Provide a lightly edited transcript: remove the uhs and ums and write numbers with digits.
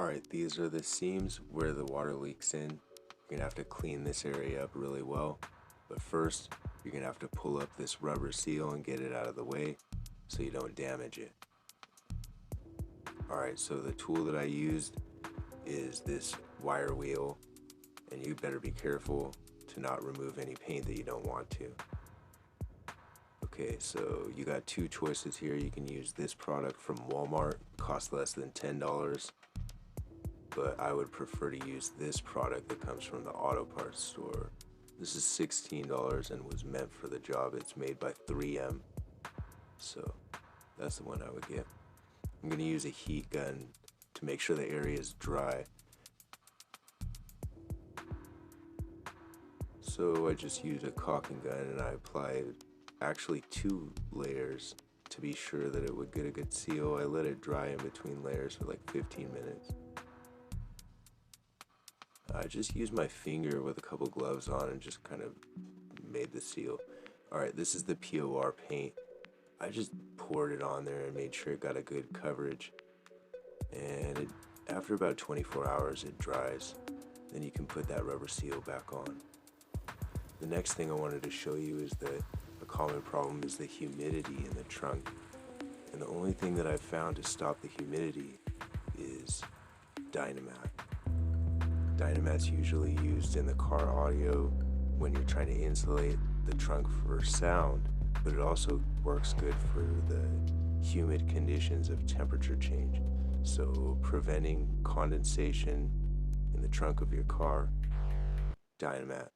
Alright, these are the seams where the water leaks in. You're gonna have to clean this area up really well. But first, you're gonna have to pull up this rubber seal and get it out of the way so you don't damage it. Alright, so the tool that I used is this wire wheel, and you better be careful to not remove any paint that you don't want to. Okay, so you got two choices here. You can use this product from Walmart, costs less than $10, but I would prefer to use this product that comes from the auto parts store. This is $16 and was meant for the job. It's made by 3M, so that's the one I would get. I'm going to use a heat gun to make sure the area is dry. So I just used a caulking gun and I applied actually 2 layers to be sure that it would get a good seal. I let it dry in between layers for like 15 minutes. I just used my finger with a couple gloves on and just kind of made the seal. Alright, this is the POR paint. I just poured it on there and made sure it got a good coverage. And after about 24 hours it dries. Then you can put that rubber seal back on. The next thing I wanted to show you is that a common problem is the humidity in the trunk. And the only thing that I've found to stop the humidity is Dynamat. Dynamat's usually used in the car audio when you're trying to insulate the trunk for sound, but it also works good for the humid conditions of temperature change. So preventing condensation in the trunk of your car, Dynamat.